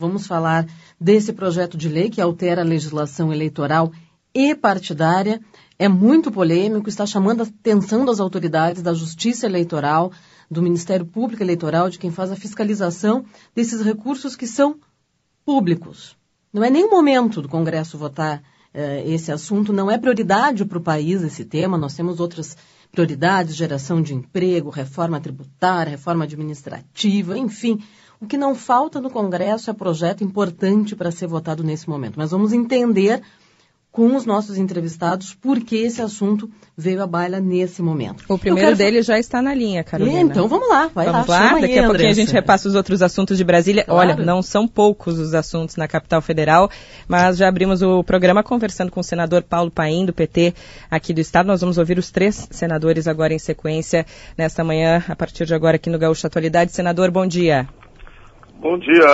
Vamos falar desse projeto de lei que altera a legislação eleitoral e partidária. É muito polêmico, está chamando a atenção das autoridades da Justiça Eleitoral, do Ministério Público Eleitoral, de quem faz a fiscalização desses recursos que são públicos. Não é nem o momento do Congresso votar esse assunto, não é prioridade para o país esse tema, nós temos outras prioridades, geração de emprego, reforma tributária, reforma administrativa, enfim. O que não falta no Congresso é projeto importante para ser votado nesse momento. Mas vamos entender com os nossos entrevistados por que esse assunto veio à baila nesse momento. O primeiro dele já está na linha, Carolina. Então vamos lá, vamos lá. Daqui a pouquinho a gente repassa os outros assuntos de Brasília. Claro. Olha, não são poucos os assuntos na capital federal, mas já abrimos o programa conversando com o senador Paulo Paim, do PT aqui do estado. Nós vamos ouvir os 3 senadores agora em sequência nesta manhã, a partir de agora aqui no Gaúcho Atualidade. Senador, bom dia. Bom dia,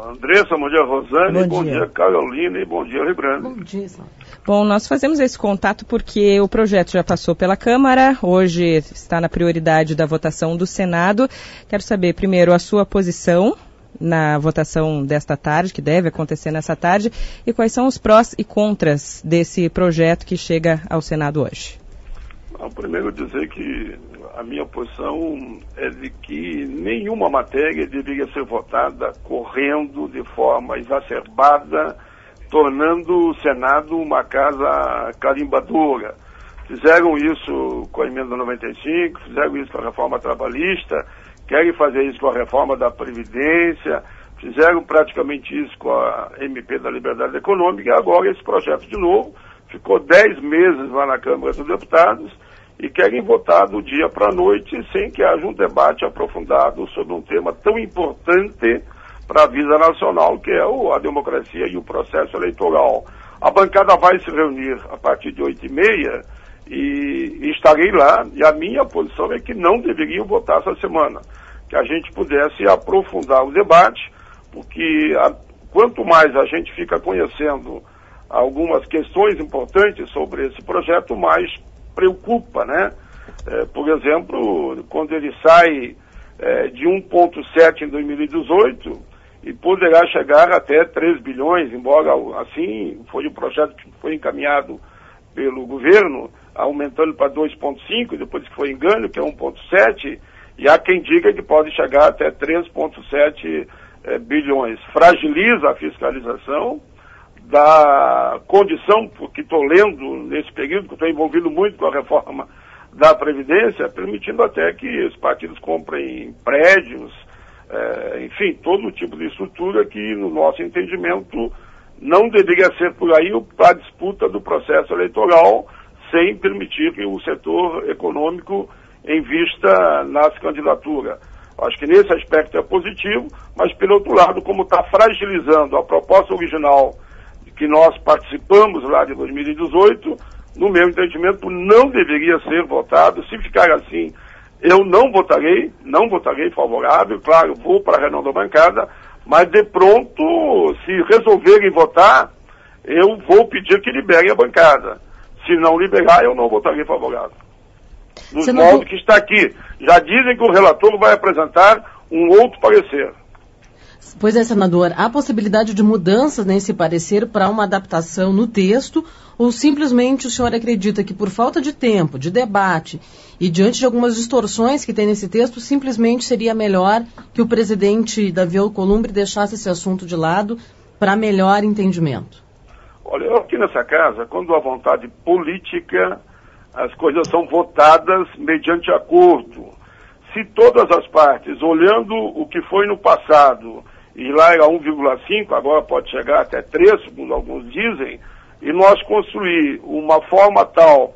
Andressa, bom dia, Rosane, bom dia, Carolina e bom dia, Librando. Bom dia, senhor. Bom, nós fazemos esse contato porque o projeto já passou pela Câmara, hoje está na prioridade da votação do Senado. Quero saber, primeiro, a sua posição na votação desta tarde, que deve acontecer nessa tarde, e quais são os prós e contras desse projeto que chega ao Senado hoje. Primeiro dizer que a minha posição é de que nenhuma matéria deveria ser votada correndo de forma exacerbada, tornando o Senado uma casa carimbadora. Fizeram isso com a emenda 95, fizeram isso com a reforma trabalhista, querem fazer isso com a reforma da Previdência, fizeram praticamente isso com a MP da Liberdade Econômica, e agora esse projeto de novo ficou 10 meses lá na Câmara dos Deputados, e querem votar do dia para a noite sem que haja um debate aprofundado sobre um tema tão importante para a vida nacional, que é a democracia e o processo eleitoral. A bancada vai se reunir a partir de 8h30 e estarei lá, e a minha posição é que não deveriam votar essa semana, que a gente pudesse aprofundar o debate, porque quanto mais a gente fica conhecendo algumas questões importantes sobre esse projeto, mais preocupa, né? Por exemplo, quando ele sai de 1,7 em 2018 e poderá chegar até 3 bilhões, embora assim foi o projeto que foi encaminhado pelo governo, aumentando para 2,5, depois que foi engano, que é 1,7, e há quem diga que pode chegar até 3,7 bilhões. Fragiliza a fiscalização da condição, porque estou lendo nesse período, que estou envolvido muito com a reforma da Previdência, permitindo até que os partidos comprem prédios, enfim, todo tipo de estrutura que, no nosso entendimento, não deveria ser por aí a disputa do processo eleitoral, sem permitir que o setor econômico invista nas candidaturas. Acho que nesse aspecto é positivo, mas, pelo outro lado, como está fragilizando a proposta original que nós participamos lá de 2018, no meu entendimento, não deveria ser votado. Se ficar assim, eu não votarei favorável. Claro, vou para a reunião da bancada, mas de pronto, se resolverem votar, eu vou pedir que liberem a bancada. Se não liberar, eu não votarei favorável. Dos modos que está aqui. Já dizem que o relator vai apresentar um outro parecer. Pois é, senador, há possibilidade de mudanças nesse parecer para uma adaptação no texto, ou simplesmente o senhor acredita que por falta de tempo, de debate e diante de algumas distorções que tem nesse texto, simplesmente seria melhor que o presidente Davi Alcolumbre deixasse esse assunto de lado para melhor entendimento? Olha, eu aqui nessa casa, quando há vontade política, as coisas são votadas mediante acordo. Se todas as partes, olhando o que foi no passado, e lá era 1,5, agora pode chegar até 3, segundo alguns dizem, e nós construir uma forma tal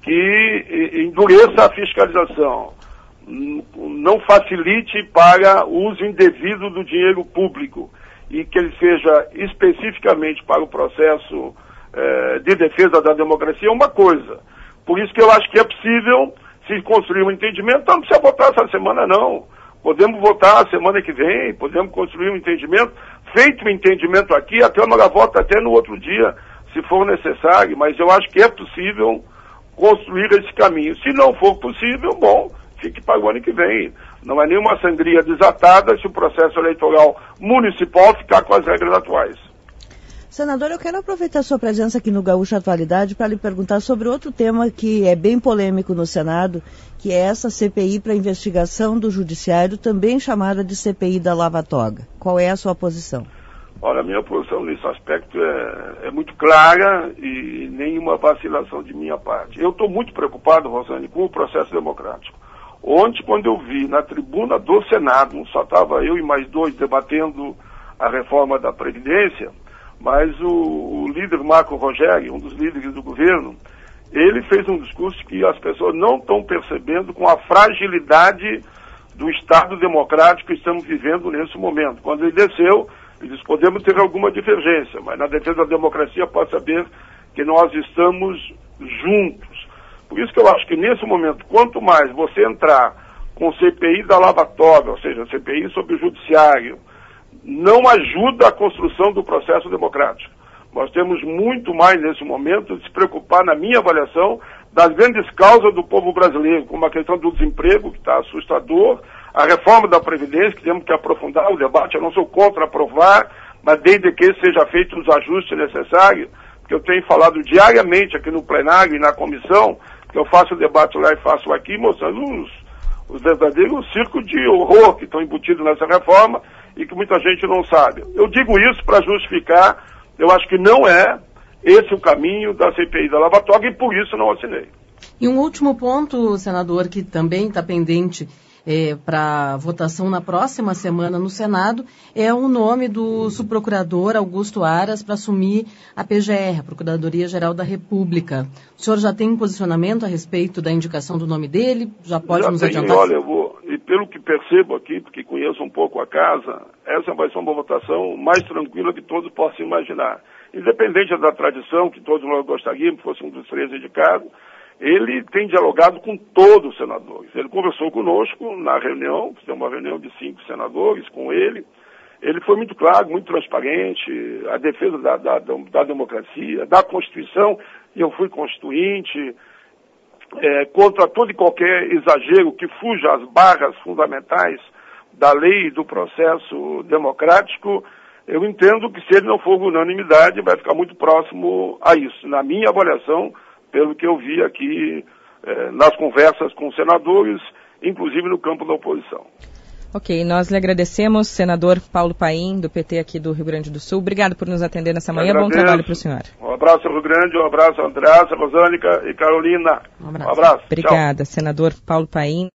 que endureça a fiscalização, não facilite para o uso indevido do dinheiro público, e que ele seja especificamente para o processo de defesa da democracia, é uma coisa. Por isso que eu acho que é possível se construir um entendimento. Não precisa votar essa semana, não. Podemos votar a semana que vem, podemos construir um entendimento. Feito um entendimento aqui, a Câmara vota até no outro dia, se for necessário, mas eu acho que é possível construir esse caminho. Se não for possível, bom, fique para o ano que vem. Não é nenhuma sangria desatada se o processo eleitoral municipal ficar com as regras atuais. Senador, eu quero aproveitar a sua presença aqui no Gaúcha Atualidade para lhe perguntar sobre outro tema que é bem polêmico no Senado, que é essa CPI para investigação do Judiciário, também chamada de CPI da Lava Toga. Qual é a sua posição? Olha, a minha posição nesse aspecto é muito clara e nenhuma vacilação de minha parte. Eu estou muito preocupado, Rosane, com o processo democrático. Ontem, quando eu vi na tribuna do Senado, só estava eu e mais 2 debatendo a reforma da Previdência, mas o líder Marco Rogério, um dos líderes do governo, ele fez um discurso que as pessoas não estão percebendo com a fragilidade do Estado democrático que estamos vivendo nesse momento. Quando ele desceu, ele disse, podemos ter alguma divergência, mas na defesa da democracia pode saber que nós estamos juntos. Por isso que eu acho que nesse momento, quanto mais você entrar com CPI da Lava Toga, ou seja, CPI sobre o Judiciário, não ajuda a construção do processo democrático. Nós temos muito mais nesse momento de se preocupar, na minha avaliação, das grandes causas do povo brasileiro, como a questão do desemprego, que está assustador, a reforma da Previdência, que temos que aprofundar o debate. Eu não sou contra aprovar, mas desde que seja feito os ajustes necessários, porque eu tenho falado diariamente aqui no plenário e na comissão, que eu faço o debate lá e faço aqui, mostrando os verdadeiros circos de horror que estão embutidos nessa reforma e que muita gente não sabe. Eu digo isso para justificar, eu acho que não é esse o caminho da CPI da Lava Toga e por isso não assinei. E um último ponto, senador, que também está pendente para votação na próxima semana no Senado, é o nome do subprocurador Augusto Aras para assumir a PGR, a Procuradoria-Geral da República. O senhor já tem um posicionamento a respeito da indicação do nome dele? Já pode nos adiantar? Olha, e pelo que percebo aqui, porque conheço um pouco a casa, essa vai ser uma votação mais tranquila que todos possam imaginar. Independente da tradição, que todos nós gostaríamos que fosse um dos 3 indicados, ele tem dialogado com todos os senadores. Ele conversou conosco na reunião, fizemos uma reunião de 5 senadores com ele. Ele foi muito claro, muito transparente, a defesa da democracia, da Constituição, e eu fui constituinte, contra todo e qualquer exagero que fuja às barras fundamentais da lei e do processo democrático. Eu entendo que se ele não for unanimidade, vai ficar muito próximo a isso. Na minha avaliação, pelo que eu vi aqui nas conversas com os senadores, inclusive no campo da oposição. Ok, nós lhe agradecemos, senador Paulo Paim, do PT aqui do Rio Grande do Sul. Obrigado por nos atender nessa manhã. Bom trabalho para o senhor. Um abraço ao Rio Grande, um abraço a Andreasa, Rosânica e Carolina. Um abraço. Obrigada, senador Paulo Paim.